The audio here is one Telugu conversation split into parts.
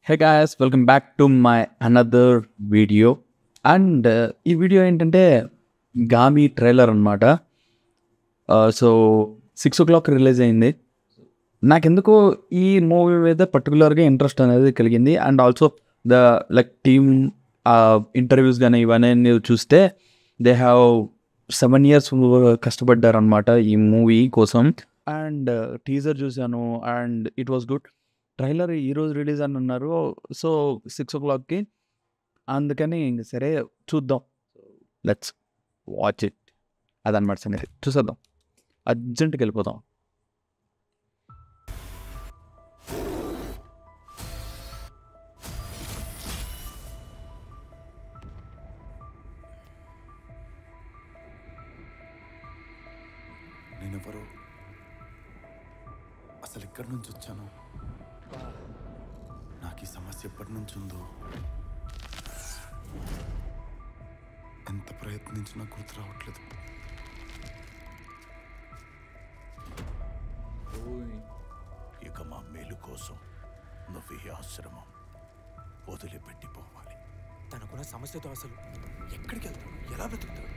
Hey guys, welcome back to my another video. And ఈ వీడియో ఏంటంటే గామి ట్రైలర్ అనమాట. సో 6 o'clock రిలీజ్ అయింది. నాకెందుకో ఈ మూవీ మీద పర్టికులర్గా ఇంట్రెస్ట్ అనేది కలిగింది. And also the team interviews కానీ ఇవన్నీ చూస్తే దే హ్యావ్ 7 years కష్టపడ్డారు అనమాట ఈ మూవీ కోసం. అండ్ టీజర్ చూశాను and it was good. Trailer ఈరోజు రిలీజ్ అని అన్నారు. సో 6 o'clockకి, అందుకని ఇంక సరే చూద్దాం, లెట్స్ వాచ్ ఇట్. అదనమాట సంగతి. చూసేద్దాం, అర్జెంట్కి వెళ్ళిపోతాం. నేనెవరో, అసలు ఎక్కడి నుంచి వచ్చాను, నాకు ఈ సమస్య ఎప్పటి నుంచి ఉందో, ఎంత ప్రయత్నించినా గుర్తు రావట్లేదు. ఇక మా మేలు కోసం నువ్వు ఈ ఆశ్రమం వదిలిపెట్టిపోవాలి. తనకున్న సమస్యతో అసలు ఎక్కడికి వెళ్తాడు, ఎలా బ్రతుకుతాడు?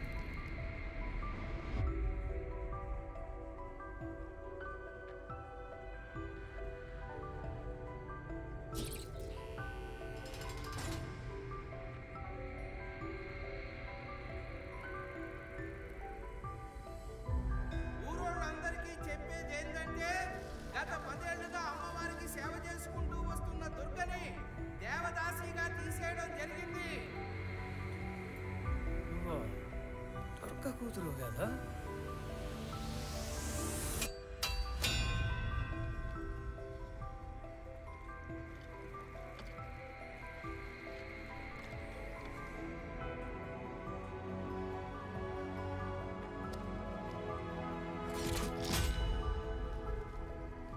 ఊరోళ్ళందరికీ చెప్పేది ఏంటంటే, గత 10 ఏళ్లుగా అమ్మవారికి సేవ చేసుకుంటూ వస్తున్న దుర్గని దేవదాసిగా తీసేయడం జరిగింది. దుర్గ కూతురు కదా?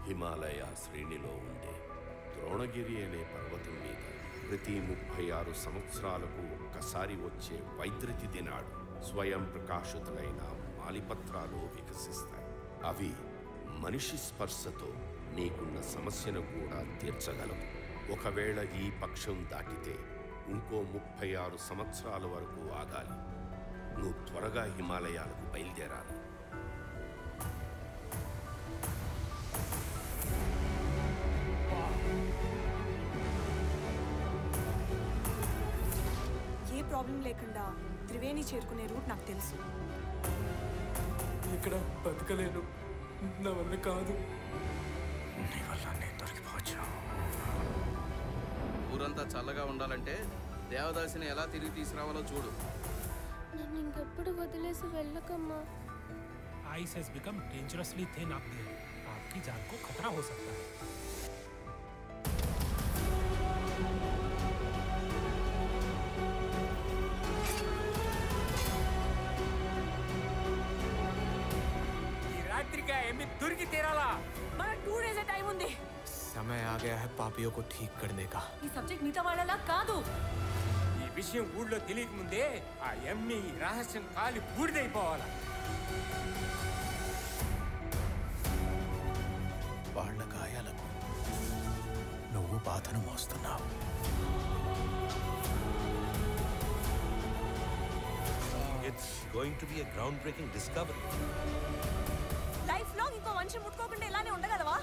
హిమాలయ శ్రేణిలో ఉండే ద్రోణగిరి అనే పర్వతం మీద ప్రతి 36 సంవత్సరాలకు ఒక్కసారి వచ్చే వైద్యుతి నాడు స్వయం ప్రకాశితులైన మాలిపత్రాలు వికసిస్తాయి. అవి మనిషి స్పర్శతో నీకున్న సమస్యను కూడా తీర్చగలవు. ఒకవేళ ఈ పక్షం దాటితే ఇంకో 36 సంవత్సరాల వరకు ఆగాలి. నువ్వు త్వరగా హిమాలయాలకు బయలుదేరాలి. ఏ ప్రాబ్లం లేకుండా త్రివేణి చేరుకునే రూట్ నాకు తెలుసు. ఇక్కడ బతకలేను, నా వల్ల కాదు. నీ వల్ల నేను దొరికిపోవచ్చు. ఊరంతా చల్లగా ఉండాలంటే దేవదాసిని ఎలా తిరిగి తీసుకురావాలో చూడు. నన్ను ఇంకెప్పుడు వదిలేసి వెళ్ళకమ్మా. Ice has become dangerously thin up there. आपकी जान को खतरा हो सकता है. ఈ రాత్రిగా ఏమి దొరికి తీరాలా? మన 2 days టైం ఉంది. समय आ गया है पापियों को ठीक करने का. ఈ సబ్జెక్ట్ మిగతా వాళ్ళలా కాదు. ఈ విషయం ఊళ్ళో తెలియక ముందే ఆ ఎమ్మి రహస్యం కాలి బూడిదైపోవాలా? వాళ్ళ గాయాలకు నువ్వు బాధను మోస్తున్నావు. It's going to be a groundbreaking discovery. Life long ఇంకో మనిషి ముట్టుకోకుండా ఇలానే ఉండగలవా?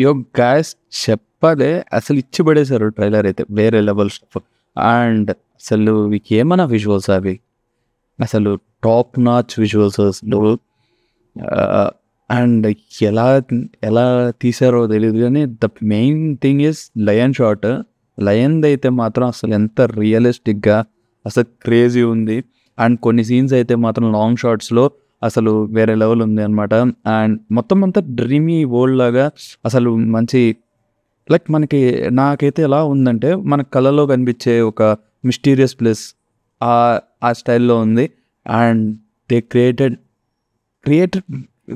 యో గాయస్, చెప్పదే అసలు ఇచ్చి పడేశారు ట్రైలర్ అయితే, వేరే లెవెల్ స్టఫ్. అండ్ అసలు మీకు ఏమన్నా విజువల్స్ అవి, అసలు టాప్ నాచ్ విజువల్స్ అసలు. అండ్ ఎలా ఎలా తీసారో తెలియదు కానీ the main thing is lion shot. లయన్ది అయితే మాత్రం అసలు ఎంత రియలిస్టిక్గా అసలు క్రేజీ ఉంది. అండ్ కొన్ని సీన్స్ అయితే మాత్రం లాంగ్ షాట్స్లో అసలు వేరే లెవెల్ ఉంది అనమాట. అండ్ మొత్తం అంతా డ్రీమీ వరల్డ్ లాగా అసలు మంచి మనకి నాకైతే ఎలా ఉందంటే మన కళలో కనిపించే ఒక మిస్టీరియస్ ప్లేస్, ఆ స్టైల్లో ఉంది. And they created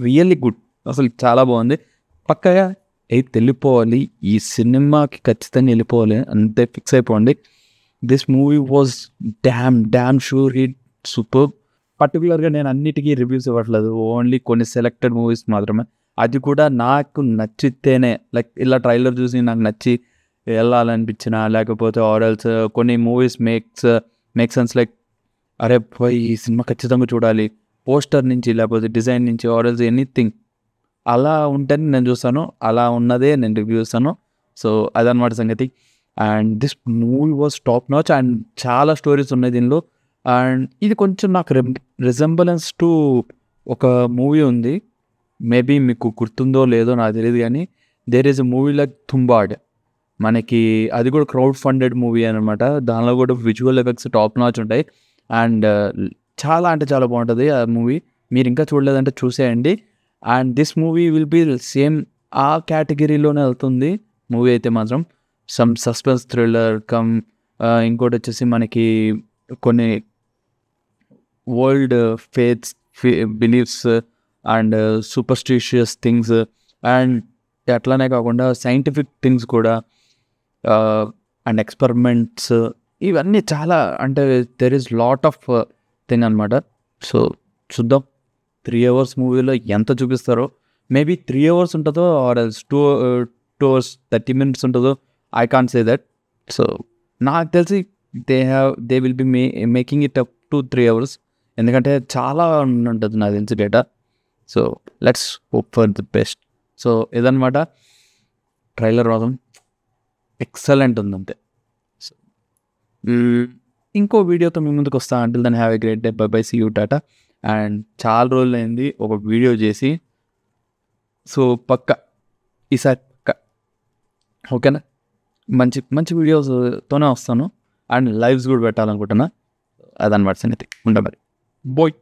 really good. అసలు చాలా బాగుంది. పక్కగా వెళ్ళిపోవాలి, ఈ సినిమాకి ఖచ్చితంగా వెళ్ళిపోవాలి అంతే ఫిక్స్ అయిపోండి. This movie was damn sure hit, super. పర్టికులర్గా నేను అన్నిటికీ రివ్యూస్ ఇవ్వట్లేదు, ఓన్లీ కొన్ని సెలెక్టెడ్ మూవీస్ మాత్రమే. అది కూడా నాకు నచ్చితేనే, లైక్ ఇలా ట్రైలర్ చూసి నాకు నచ్చి వెళ్ళాలనిపించిన, లేకపోతే ఆర్ఎల్స్ కొన్ని మూవీస్ మేక్ సెన్స్, లైక్ అరే పోయి ఈ సినిమా ఖచ్చితంగా చూడాలి, పోస్టర్ నుంచి లేకపోతే డిజైన్ నుంచి ఆర్ఎల్స్ ఎనీథింగ్ అలా ఉంటేనే నేను చూస్తాను, అలా ఉన్నదే నేను రివ్యూ ఇస్తాను. సో అదనమాట సంగతి. And this movie was top notch. And చాలా స్టోరీస్ ఉన్నాయి దీనిలో. అండ్ ఇది కొంచెం నాకు రిజెంబలెన్స్ టు ఒక మూవీ ఉంది, మేబీ మీకు గుర్తుందో లేదో నాకు తెలియదు, కానీ there is a movie like Tumbbad. మనకి అది కూడా క్రౌడ్ ఫండెడ్ మూవీ అనమాట. దానిలో కూడా విజువల్ ఎఫెక్ట్స్ టాప్ నాచ్ ఉంటాయి. అండ్ చాలా అంటే చాలా బాగుంటుంది ఆ మూవీ. మీరు ఇంకా చూడలేదంటే చూసేయండి. And this movie will be same ఆ కేటగిరీలోనే వెళ్తుంది మూవీ అయితే మాత్రం. సమ్ సస్పెన్స్ థ్రిల్లర్ కమ్, ఇంకోటి వచ్చేసి మనకి కొన్ని world faiths, beliefs and superstitious things, and అట్లానే కాకుండా సైంటిఫిక్ థింగ్స్ కూడా, అండ్ ఎక్స్పెరిమెంట్స్, ఇవన్నీ చాలా, అంటే there is lot of thing అనమాట. సో చూద్దాం 3 hours మూవీలో ఎంత చూపిస్తారో. మేబీ 3 hours ఉంటుందో ఆర్ ఎల్స్ 2 hours 30 minutes ఉంటుందో, I can't say that. So నాకు తెలిసి they will be making it up to 3 hours, ఎందుకంటే చాలా ఉంటుంది నాకు తెలిసి data. So let's hope for the best. So ఇదనమాట ట్రైలర్ మాత్రం ఎక్సలెంట్ ఉందంతే. సో ఇంకో వీడియోతో మీ ముందుకు వస్తా. Until then have a great day, bye bye, see you, tata. And చాలా రోజులు అయింది ఒక వీడియో చేసి, సో పక్క ఈసారి పక్క ఓకేనా, మంచి మంచి వీడియోస్తోనే వస్తాను. అండ్ లైవ్స్ కూడా పెట్టాలనుకుంటున్నా. అదనమాట సంగతి. ఉంటా మరి, బాయ్.